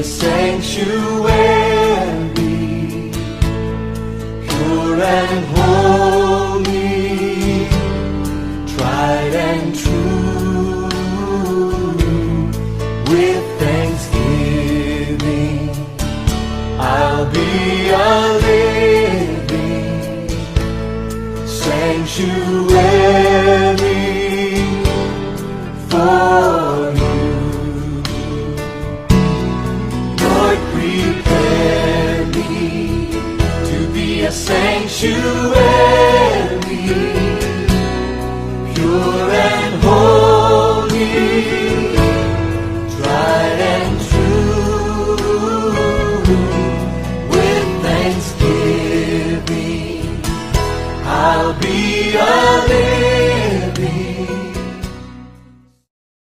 sanctuary, pure and holy, tried and true. With thanksgiving, I'll be a living sanctuary for you. Lord, prepare me to be a sanctuary,